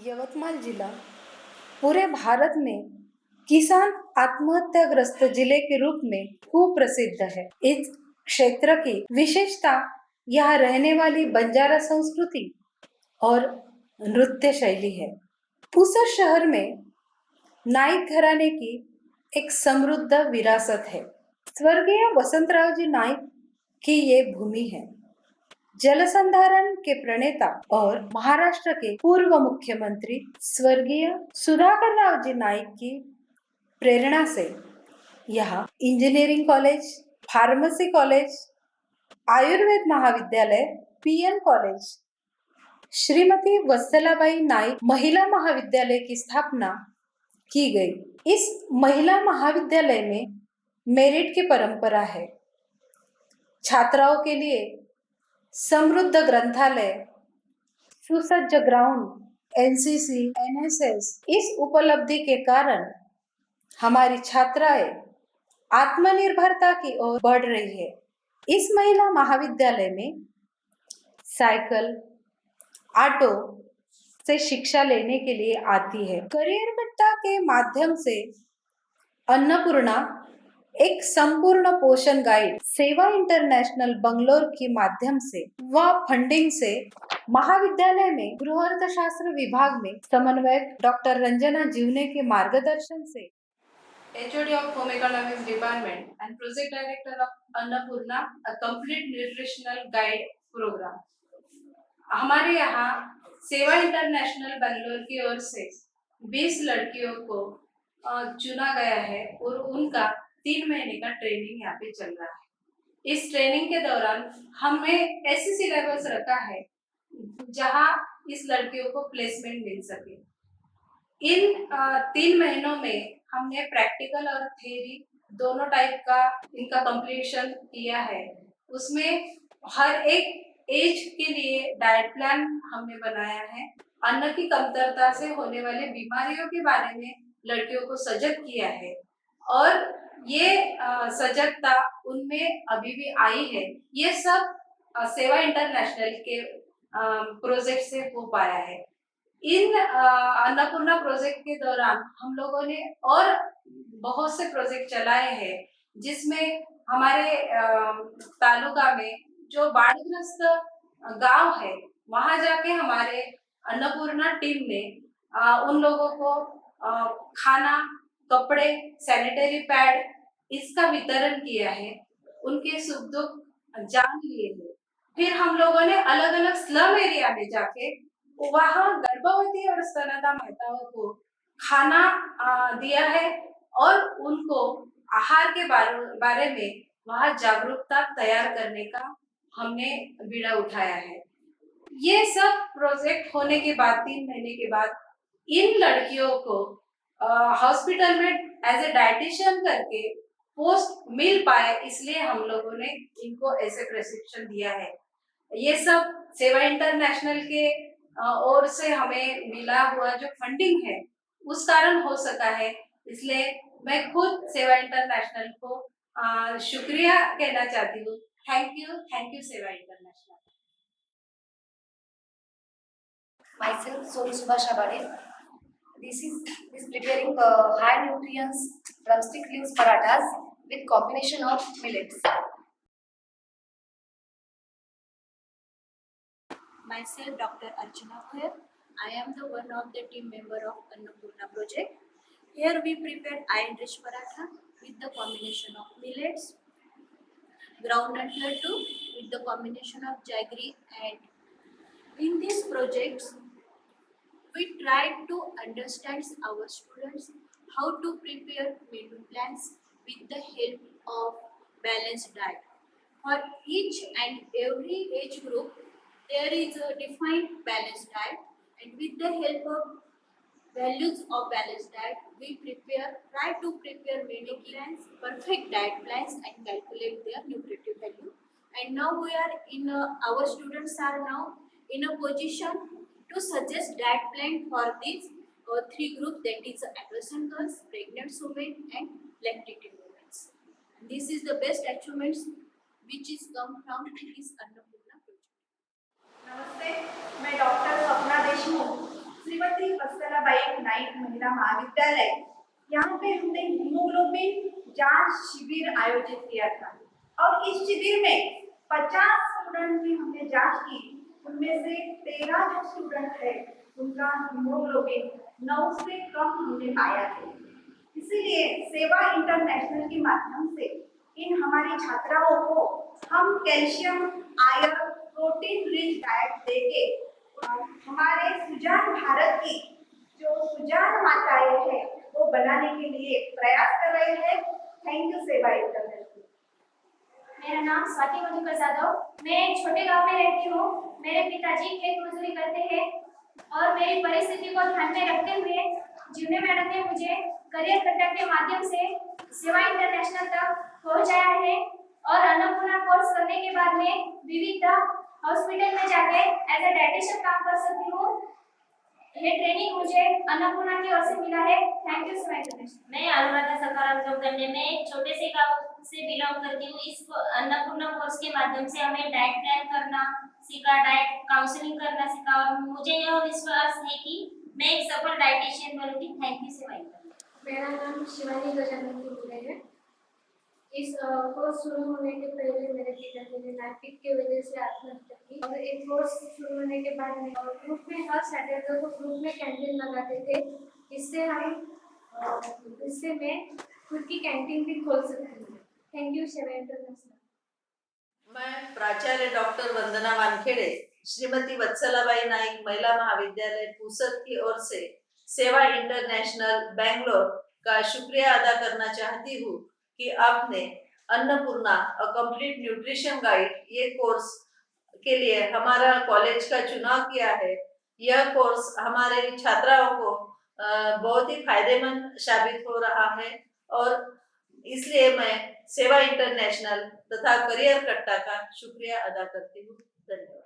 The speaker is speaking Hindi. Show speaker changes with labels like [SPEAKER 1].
[SPEAKER 1] यवतमाल जिला पूरे भारत में किसान आत्महत्याग्रस्त जिले के रूप में खूब प्रसिद्ध है। इस क्षेत्र की विशेषता यहाँ रहने वाली बंजारा संस्कृति और नृत्य शैली है। पूसा शहर में नाइक घराने की एक समृद्ध विरासत है। स्वर्गीय वसंतराव जी नाइक की ये भूमि है। जल संधारण के प्रणेता और महाराष्ट्र के पूर्व मुख्यमंत्री स्वर्गीय सुधाकर राव जी नाइक की प्रेरणा से यहाँ engineering college, pharmacy college, Ayurveda महाविद्यालय, पीएन कॉलेज, श्रीमती वत्सलाबाई नाइक महिला महाविद्यालय की स्थापना की गई। इस महिला महाविद्यालय में मेरिट की परंपरा है। छात्राओं के लिए समृद्ध ग्रंथालय, सुसज्ज ग्राउंड, एनसीसी, एनएसएस, इस उपलब्धि के कारण हमारी छात्राएं आत्मनिर्भरता की ओर बढ़ रही है। इस महिला महाविद्यालय में साइकिल, ऑटो से शिक्षा लेने के लिए आती है। करियर बट्टा के माध्यम से अन्नपूर्णा एक संपूर्ण पोषण गाइड, सेवा इंटरनेशनल बंगलोर के माध्यम से व फंडिंग से महाविद्यालय में गृहअर्थशास्त्र विभाग में समन्वयक डॉक्टर रंजना जीवने के मार्गदर्शन से HOD of Home Economics Department and Project Director of Annapurna a complete nutritional guide program। हमारे यहाँ सेवा इंटरनेशनल बैंगलोर की ओर से 20 लड़कियों को चुना गया है और उनका 3 महीने का ट्रेनिंग यहाँ पे चल रहा है। इस ट्रेनिंग के दौरान हमें ऐसी सिलेबस रखा है जहाँ इस लड़कियों को प्लेसमेंट मिल सके। इन 3 महीनों में हमने प्रैक्टिकल और थ्योरी दोनों टाइप का इनका कंप्लीशन किया है। उसमें हर एक एज के लिए डाइट प्लान हमने बनाया है। अन्न की कमतरता से होने वाले बीमारियों के बारे में लड़कियों को सजग किया है और ये सजगता उनमें अभी भी आई है। ये सब सेवा इंटरनेशनल के प्रोजेक्ट से हो पाया है। इन अन्नपूर्णा प्रोजेक्ट के दौरान हम लोगों ने और बहुत से प्रोजेक्ट चलाए हैं, जिसमें हमारे तालुका में जो बाढ़ग्रस्त गांव है वहां जाके हमारे अन्नपूर्णा टीम ने उन लोगों को खाना, कपड़े, सैनिटरी पैड इसका वितरण किया है। उनके सुख दुख जान लिए हैं। फिर हम लोगों ने अलग अलग स्लम एरिया में जाके वहाँ गर्भवती और स्तनदा माताओं को खाना दिया है और उनको आहार के बारे में वहाँ जागरूकता तैयार करने का हमने बीड़ा उठाया है। ये सब प्रोजेक्ट होने के बाद 3 महीने के बाद इन लड़कियों को हॉस्पिटल में एज ए डाइटिशियन करके पोस्ट मिल पाए, इसलिए हम लोगों ने इनको ऐसे प्रशिक्षण दिया है। ये सब सेवा इंटरनेशनल के ओर से हमें मिला हुआ जो फंडिंग है उस कारण हो सका है। इसलिए मैं खुद सेवा इंटरनेशनल को शुक्रिया कहना चाहती हूँ। थैंक यू सेवा international.
[SPEAKER 2] Myself, Sonu Subhasha Bade. This is preparing high nutrients drumstick leaves parathas with combination of millets.
[SPEAKER 3] Myself, Dr. Archana Goyal. I am the one of the team member of Annapurna project. Here we prepared iron-rich paratha with the combination of millets, groundnut laddu with the combination of jaggery, and in these projects we tried to understand our students how to prepare menu plans with the help of balanced diet. For each and every age group, there is a defined balanced diet, and with the help of values of balanced diet, we try to prepare menu plans, perfect diet plans, and calculate their nutritive value. And now we are in our students are now in a position to suggest diet plan for these 3 groups, that is adolescent girls, pregnant women, and lactating women. And this is the best achievements which is come from this Annapurna project.
[SPEAKER 4] नमस्ते, मैं डॉक्टर स्वप्ना देशमुख श्रीमती वत्सलाबाई नाईक महिला महाविद्यालय, यहाँ पे हमने हीमोग्लोबिन जांच शिविर आयोजित किया था और इस शिविर में 50 स्टूडेंट की हमने जांच की। उनमें से 13 जो स्टूडेंट है उनका हीमोग्लोबिन 9 से कम हमने पाया है। इसीलिए सेवा इंटरनेशनल के माध्यम से इन हमारी छात्राओं को हम calcium, iron, protein rich diet देके हमारे सुजान भारत की जो सुजान माताएं हैं वो बनाने के लिए प्रयास कर रहे हैं। थैंक यू सेवा इंटरनेशनल।
[SPEAKER 5] मेरा नाम स्वाति मधुकर जाधव, मैं एक छोटे गांव में रहती हूँ। मेरे पिताजी खेत मजदूरी करते हैं और मेरी परिस्थिति को ध्यान में रखते हुए जिम्मे मैडम ने मुझे करियर कट्टा के माध्यम से सेवा इंटरनेशनल तक पहुंचाया है और अन्नपूर्णा कोर्स करने के बाद में विविध हॉस्पिटल में जाके एज ए डाइटिशियन काम कर सकती हूँ। ये ट्रेनिंग मुझे अन्नपूर्णा की ओर से मिला है। थैंक यू सेवा इंटरनेशनल।
[SPEAKER 6] मैं अनुराधा सखाराम चौकन्ने में एक छोटे से गांव से बिलोंग करती हूँ। इस अन्नपूर्णा कोर्स के माध्यम से हमें डाइट प्लान करना सीखा, डाइट काउंसलिंग करना सीखा और मुझे यह विश्वास है कि मैं एक सफल डाइटिशियन बनूंगी। थैंक यू सेवा इंटरनेशनल।
[SPEAKER 5] मेरा नाम शिवानी गजानन की है। इस कोर्स शुरू होने के पहले मेरे पिताजी ने नाइट की वजह से आत्महत्या की और एक कोर्स शुरू होने के बाद में ग्रुप में हर सैटरडे को ग्रुप में कैंटीन लगाते थे। इससे मैं खुद की कैंटीन भी खोल सकती हूँ। थैंक यू सेवा इंटरनेशनल।
[SPEAKER 7] मैं प्राचार्य डॉक्टर वंदना वानखेड़े, श्रीमती वत्सलाबाई नाइक महिला महाविद्यालय पूसद की ओर से सेवा इंटरनेशनल बेंगलोर का शुक्रिया अदा करना चाहती हूँ कि आपने Annapurna a complete nutrition guide ये कोर्स के लिए हमारा कॉलेज का चुनाव किया है। यह कोर्स हमारे छात्राओं को बहुत ही फायदेमंद साबित हो रहा है और इसलिए मैं सेवा इंटरनेशनल तथा करियर कट्टा का शुक्रिया अदा करती हूँ। धन्यवाद।